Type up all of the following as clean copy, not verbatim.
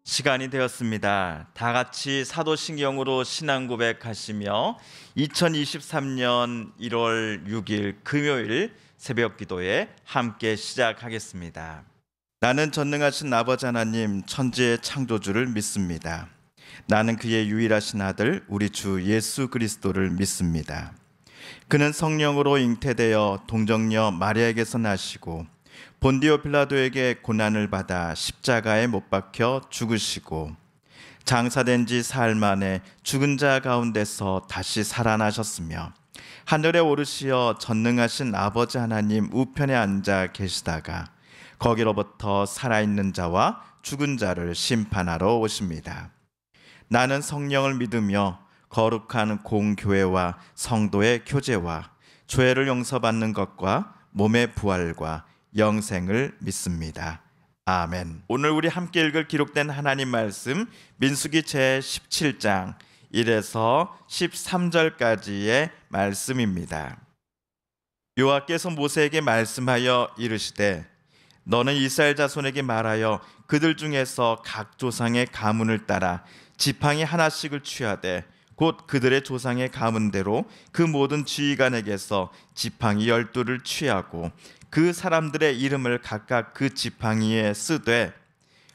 시간이 되었습니다. 다 같이 사도신경으로 신앙 고백하시며 2023년 1월 6일 금요일 새벽 기도에 함께 시작하겠습니다. 나는 전능하신 아버지 하나님 천지의 창조주를 믿습니다. 나는 그의 유일하신 아들 우리 주 예수 그리스도를 믿습니다. 그는 성령으로 잉태되어 동정녀 마리아에게서 나시고 본디오 빌라도에게 고난을 받아 십자가에 못 박혀 죽으시고 장사된 지 사흘 만에 죽은 자 가운데서 다시 살아나셨으며 하늘에 오르시어 전능하신 아버지 하나님 우편에 앉아 계시다가 거기로부터 살아있는 자와 죽은 자를 심판하러 오십니다. 나는 성령을 믿으며 거룩한 공교회와 성도의 교제와 죄를 용서받는 것과 몸의 부활과 영생을 믿습니다. 아멘. 오늘 우리 함께 읽을 기록된 하나님 말씀 민수기 제17장 1에서 13절까지의 말씀입니다. 여호와께서 모세에게 말씀하여 이르시되 너는 이스라엘 자손에게 말하여 그들 중에서 각 조상의 가문을 따라 지팡이 하나씩을 취하되 곧 그들의 조상의 가문대로 그 모든 지휘관에게서 지팡이 12를 취하고 그 사람들의 이름을 각각 그 지팡이에 쓰되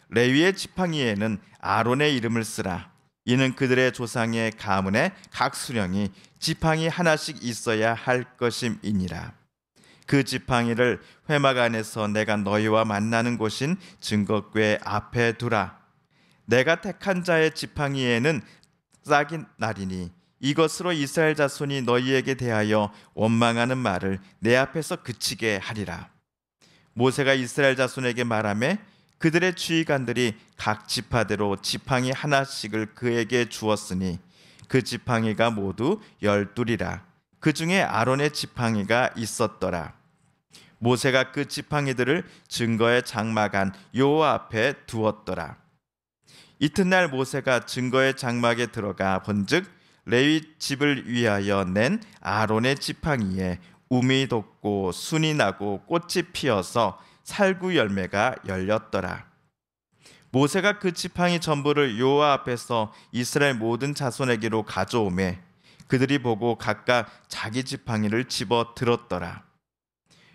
레위의 지팡이에는 아론의 이름을 쓰라. 이는 그들의 조상의 가문에 각 수령이 지팡이 하나씩 있어야 할 것임이니라. 그 지팡이를 회막 안에서 내가 너희와 만나는 곳인 증거궤 앞에 두라. 내가 택한 자의 지팡이에는 싹이 나리니 이것으로 이스라엘 자손이 너희에게 대하여 원망하는 말을 내 앞에서 그치게 하리라. 모세가 이스라엘 자손에게 말하매 그들의 지휘관들이 각 지파대로 지팡이 하나씩을 그에게 주었으니 그 지팡이가 모두 12이라. 그 중에 아론의 지팡이가 있었더라. 모세가 그 지팡이들을 증거의 장막 안 여호와 앞에 두었더라. 이튿날 모세가 증거의 장막에 들어가 본즉 레위 집을 위하여 낸 아론의 지팡이에 움이 돋고 순이 나고 꽃이 피어서 살구 열매가 열렸더라. 모세가 그 지팡이 전부를 여호와 앞에서 이스라엘 모든 자손에게로 가져오매 그들이 보고 각각 자기 지팡이를 집어 들었더라.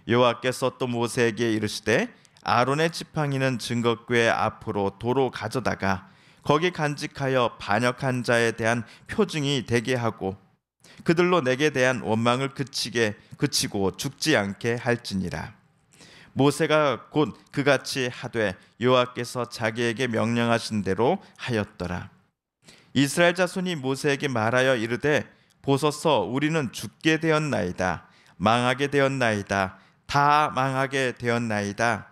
여호와께서 또 모세에게 이르시되 아론의 지팡이는 증거궤 앞으로 도로 가져다가 거기 간직하여 반역한 자에 대한 표징이 되게 하고 그들로 내게 대한 원망을 그치고 죽지 않게 할지니라. 모세가 곧 그같이 하되 여호와께서 자기에게 명령하신 대로 하였더라. 이스라엘 자손이 모세에게 말하여 이르되 보소서 우리는 죽게 되었나이다. 망하게 되었나이다. 다 망하게 되었나이다.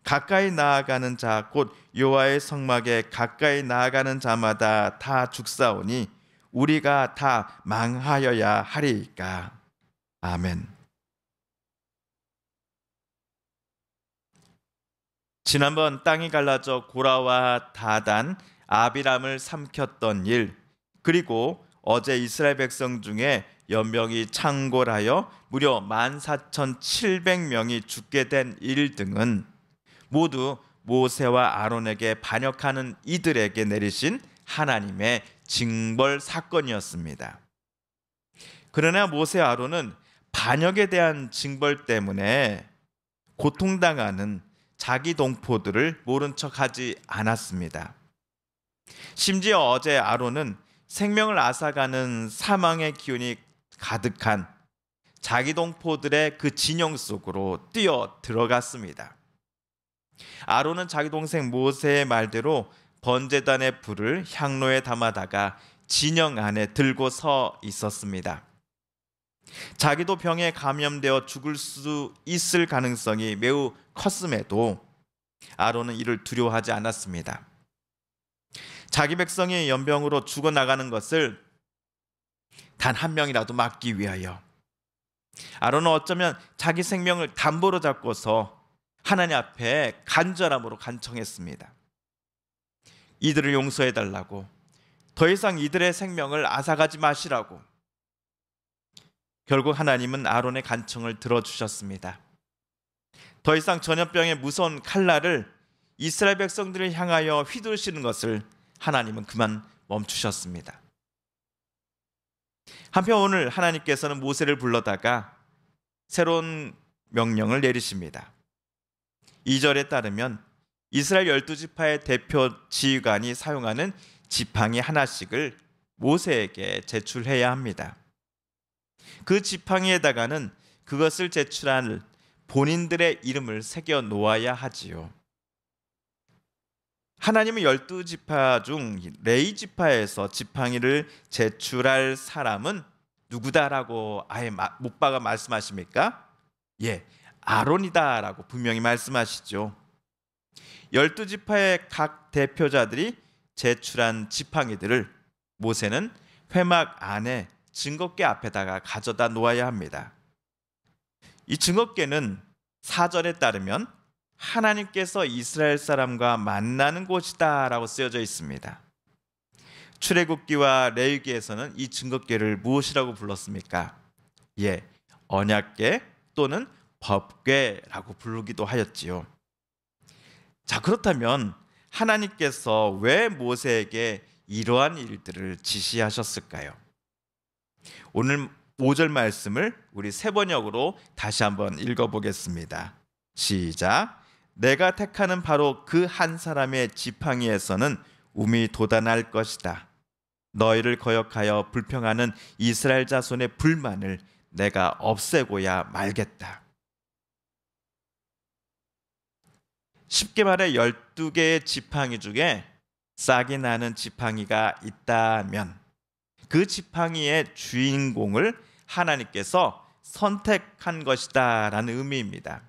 가까이 나아가는 자 곧 여호와의 성막에 가까이 나아가는 자마다 다 죽사오니 우리가 다 망하여야 하리이까. 아멘. 지난번 땅이 갈라져 고라와 다단, 아비람을 삼켰던 일, 그리고 어제 이스라엘 백성 중에 연명이 창궐하여 무려 14,700명이 죽게 된 일 등은 모두 모세와 아론에게 반역하는 이들에게 내리신 하나님의 징벌 사건이었습니다. 그러나 모세와 아론은 반역에 대한 징벌 때문에 고통당하는 자기 동포들을 모른 척하지 않았습니다. 심지어 어제 아론은 생명을 앗아가는 사망의 기운이 가득한 자기 동포들의 그 진영 속으로 뛰어 들어갔습니다. 아론은 자기 동생 모세의 말대로 번제단의 불을 향로에 담아다가 진영 안에 들고 서 있었습니다. 자기도 병에 감염되어 죽을 수 있을 가능성이 매우 컸음에도 아론은 이를 두려워하지 않았습니다. 자기 백성이 연병으로 죽어나가는 것을 단 한 명이라도 막기 위하여 아론은 어쩌면 자기 생명을 담보로 잡고서 하나님 앞에 간절함으로 간청했습니다. 이들을 용서해달라고, 더 이상 이들의 생명을 앗아가지 마시라고. 결국 하나님은 아론의 간청을 들어주셨습니다. 더 이상 전염병의 무서운 칼날을 이스라엘 백성들을 향하여 휘두르시는 것을 하나님은 그만 멈추셨습니다. 한편 오늘 하나님께서는 모세를 불러다가 새로운 명령을 내리십니다. 2절에 따르면 이스라엘 12지파의 대표 지휘관이 사용하는 지팡이 하나씩을 모세에게 제출해야 합니다. 그 지팡이에다가는 그것을 제출한 본인들의 이름을 새겨 놓아야 하지요. 하나님은 12지파 중 레위 지파에서 지팡이를 제출할 사람은 누구다라고 아예 못 박아 말씀하십니까? 예, 아론이다라고 분명히 말씀하시죠. 12지파의 각 대표자들이 제출한 지팡이들을 모세는 회막 안에 증거궤 앞에다가 가져다 놓아야 합니다. 이 증거궤는 4절에 따르면 하나님께서 이스라엘 사람과 만나는 곳이다라고 쓰여져 있습니다. 출애굽기와 레위기에서는 이 증거궤를 무엇이라고 불렀습니까? 예, 언약궤 또는 법궤라고 부르기도 하였지요. 자, 그렇다면 하나님께서 왜 모세에게 이러한 일들을 지시하셨을까요? 오늘 5절 말씀을 우리 세 번역으로 다시 한번 읽어보겠습니다. 시작. 내가 택하는 바로 그 한 사람의 지팡이에서는 움이 돋아날 것이다. 너희를 거역하여 불평하는 이스라엘 자손의 불만을 내가 없애고야 말겠다. 쉽게 말해 12개의 지팡이 중에 싹이 나는 지팡이가 있다면 그 지팡이의 주인공을 하나님께서 선택한 것이다 라는 의미입니다.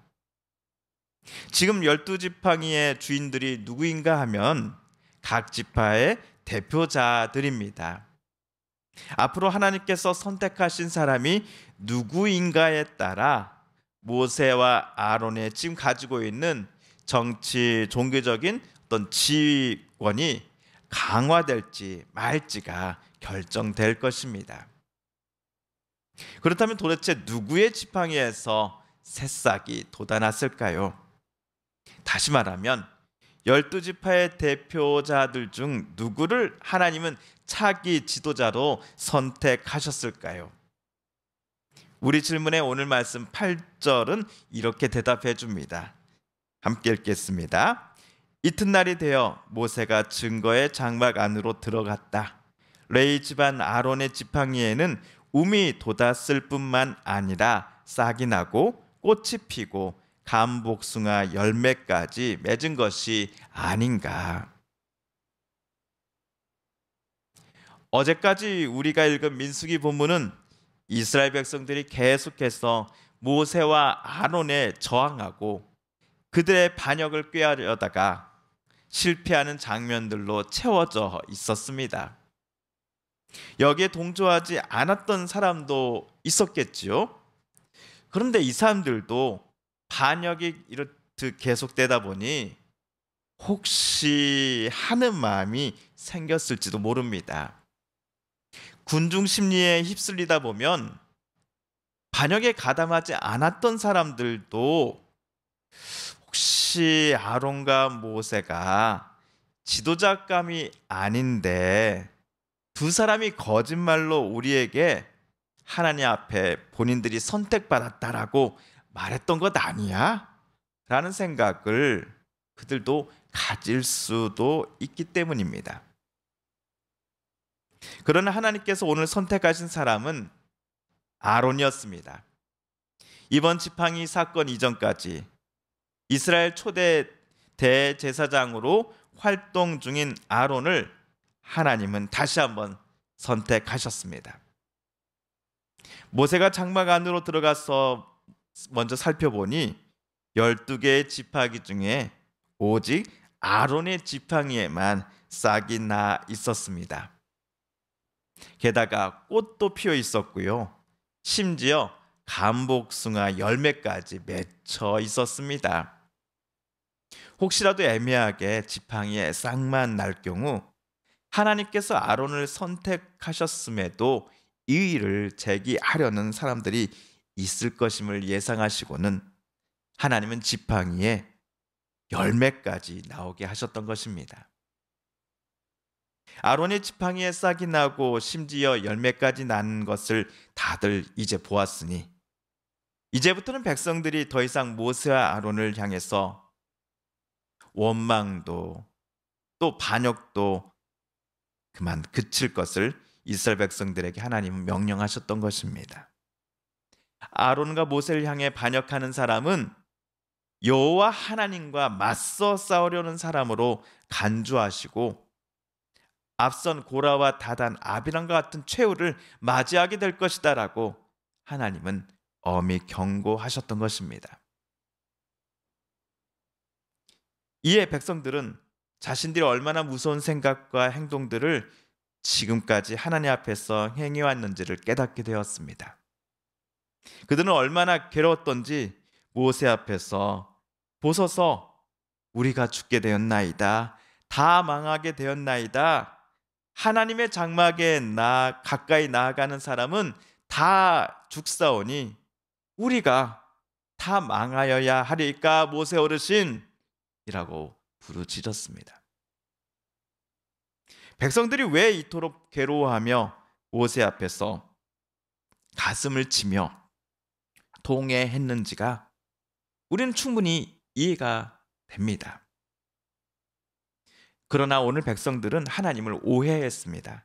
지금 12지팡이의 주인들이 누구인가 하면 각 지파의 대표자들입니다. 앞으로 하나님께서 선택하신 사람이 누구인가에 따라 모세와 아론의 지금 가지고 있는 정치, 종교적인 어떤 지휘권이 강화될지 말지가 결정될 것입니다. 그렇다면 도대체 누구의 지팡이에서 새싹이 돋아났을까요? 다시 말하면 12지파의 대표자들 중 누구를 하나님은 차기 지도자로 선택하셨을까요? 우리 질문에 오늘 말씀 8절은 이렇게 대답해 줍니다. 함께 읽겠습니다. 이튿날이 되어 모세가 증거의 장막 안으로 들어갔다. 레위 집안 아론의 지팡이에는 움이 돋았을 뿐만 아니라 싹이 나고 꽃이 피고 감복숭아 열매까지 맺은 것이 아닌가. 어제까지 우리가 읽은 민수기 본문은 이스라엘 백성들이 계속해서 모세와 아론에 저항하고 그들의 반역을 꾀하려다가 실패하는 장면들로 채워져 있었습니다. 여기에 동조하지 않았던 사람도 있었겠지요. 그런데 이 사람들도 반역이 이렇듯 계속되다 보니 혹시 하는 마음이 생겼을지도 모릅니다. 군중 심리에 휩쓸리다 보면 반역에 가담하지 않았던 사람들도 혹시 아론과 모세가 지도자감이 아닌데 두 사람이 거짓말로 우리에게 하나님 앞에 본인들이 선택받았다라고 말했던 것 아니야? 라는 생각을 그들도 가질 수도 있기 때문입니다. 그러나 하나님께서 오늘 선택하신 사람은 아론이었습니다. 이번 지팡이 사건 이전까지 이스라엘 초대 대제사장으로 활동 중인 아론을 하나님은 다시 한번 선택하셨습니다. 모세가 장막 안으로 들어가서 먼저 살펴보니 12개의 지팡이 중에 오직 아론의 지팡이에만 싹이 나 있었습니다. 게다가 꽃도 피어 있었고요. 심지어 감복숭아 열매까지 맺혀 있었습니다. 혹시라도 애매하게 지팡이에 싹만 날 경우 하나님께서 아론을 선택하셨음에도 이의를 제기하려는 사람들이 있을 것임을 예상하시고는 하나님은 지팡이에 열매까지 나오게 하셨던 것입니다. 아론의 지팡이에 싹이 나고 심지어 열매까지 난 것을 다들 이제 보았으니 이제부터는 백성들이 더 이상 모세와 아론을 향해서 원망도 또 반역도 그만 그칠 것을 이스라엘 백성들에게 하나님은 명령하셨던 것입니다. 아론과 모세를 향해 반역하는 사람은 여호와 하나님과 맞서 싸우려는 사람으로 간주하시고 앞선 고라와 다단, 아비람과 같은 최후를 맞이하게 될 것이다라고 하나님은 엄히 경고하셨던 것입니다. 이에 백성들은 자신들이 얼마나 무서운 생각과 행동들을 지금까지 하나님 앞에서 행해왔는지를 깨닫게 되었습니다. 그들은 얼마나 괴로웠던지 모세 앞에서 보소서 우리가 죽게 되었나이다. 다 망하게 되었나이다. 하나님의 장막에 가까이 나아가는 사람은 다 죽사오니 우리가 다 망하여야 하리까 모세 어르신이라고 부르짖었습니다. 백성들이 왜 이토록 괴로워하며 모세 앞에서 가슴을 치며 통회했는지가 우리는 충분히 이해가 됩니다. 그러나 오늘 백성들은 하나님을 오해했습니다.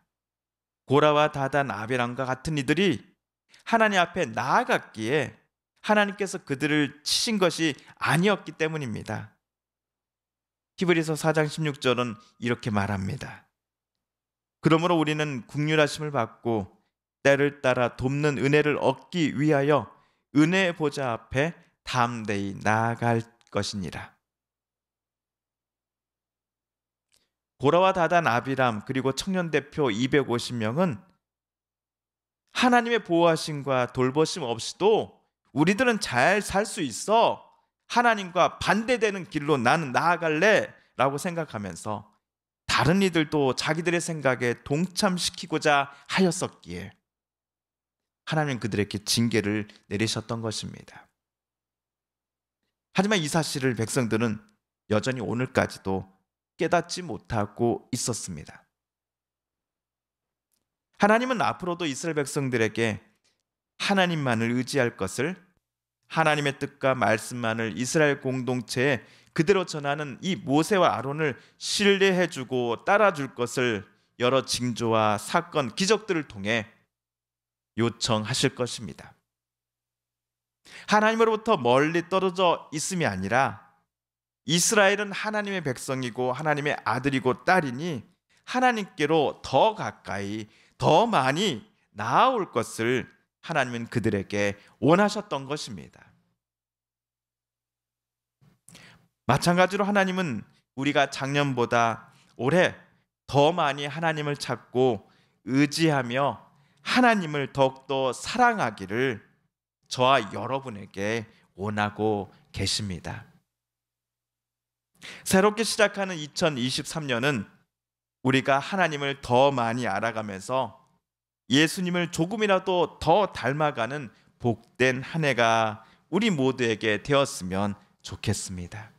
고라와 다단, 아비람과 같은 이들이 하나님 앞에 나아갔기에 하나님께서 그들을 치신 것이 아니었기 때문입니다. 히브리서 4장 16절은 이렇게 말합니다. 그러므로 우리는 긍휼하심을 받고 때를 따라 돕는 은혜를 얻기 위하여 은혜의 보좌 앞에 담대히 나아갈 것이니라. 고라와 다단, 아비람 그리고 청년 대표 250명은 하나님의 보호하심과 돌보심 없이도 우리들은 잘 살 수 있어. 하나님과 반대되는 길로 나는 나아갈래 라고 생각하면서 다른 이들도 자기들의 생각에 동참시키고자 하였었기에 하나님 그들에게 징계를 내리셨던 것입니다. 하지만 이 사실을 백성들은 여전히 오늘까지도 깨닫지 못하고 있었습니다. 하나님은 앞으로도 이스라엘 백성들에게 하나님만을 의지할 것을, 하나님의 뜻과 말씀만을 이스라엘 공동체에 그대로 전하는 이 모세와 아론을 신뢰해주고 따라줄 것을 여러 징조와 사건, 기적들을 통해 요청하실 것입니다. 하나님으로부터 멀리 떨어져 있음이 아니라 이스라엘은 하나님의 백성이고 하나님의 아들이고 딸이니 하나님께로 더 가까이 더 많이 나아올 것을 하나님은 그들에게 원하셨던 것입니다. 마찬가지로 하나님은 우리가 작년보다 올해 더 많이 하나님을 찾고 의지하며 하나님을 더욱더 사랑하기를 저와 여러분에게 원하고 계십니다. 새롭게 시작하는 2023년은 우리가 하나님을 더 많이 알아가면서 예수님을 조금이라도 더 닮아가는 복된 한 해가 우리 모두에게 되었으면 좋겠습니다.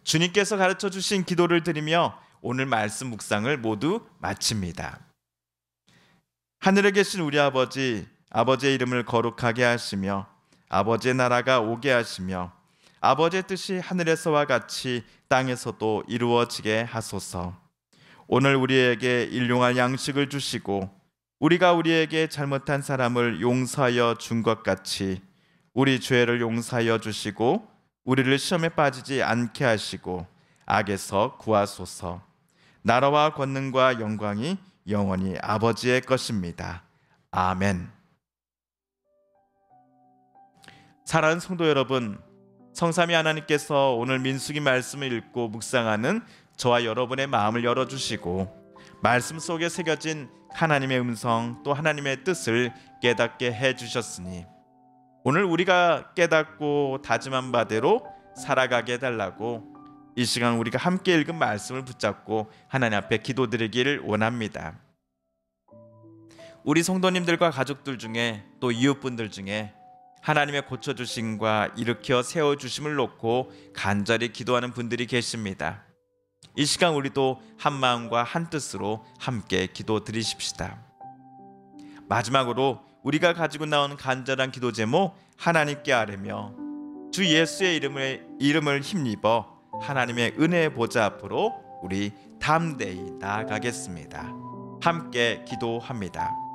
주님께서 가르쳐 주신 기도를 드리며 오늘 말씀 묵상을 모두 마칩니다. 하늘에 계신 우리 아버지, 아버지의 이름을 거룩하게 하시며 아버지의 나라가 오게 하시며 아버지의 뜻이 하늘에서와 같이 땅에서도 이루어지게 하소서. 오늘 우리에게 일용할 양식을 주시고 우리가 우리에게 잘못한 사람을 용서하여 준 것 같이 우리 죄를 용서하여 주시고 우리를 시험에 빠지지 않게 하시고 악에서 구하소서. 나라와 권능과 영광이 영원히 아버지의 것입니다. 아멘. 사랑하는 성도 여러분, 성삼위 하나님께서 오늘 민수기 말씀을 읽고 묵상하는 저와 여러분의 마음을 열어주시고 말씀 속에 새겨진 하나님의 음성 또 하나님의 뜻을 깨닫게 해주셨으니 오늘 우리가 깨닫고 다짐한 바대로 살아가게 해달라고 이 시간 우리가 함께 읽은 말씀을 붙잡고 하나님 앞에 기도드리기를 원합니다. 우리 성도님들과 가족들 중에 또 이웃분들 중에 하나님의 고쳐주심과 일으켜 세워주심을 놓고 간절히 기도하는 분들이 계십니다. 이 시간 우리도 한 마음과 한 뜻으로 함께 기도드리십시다. 마지막으로 우리가 가지고 나온 간절한 기도 제목 하나님께 아뢰며 주 예수의 이름을 힘입어 하나님의 은혜의 보좌 앞으로 우리 담대히 나아가겠습니다. 함께 기도합니다.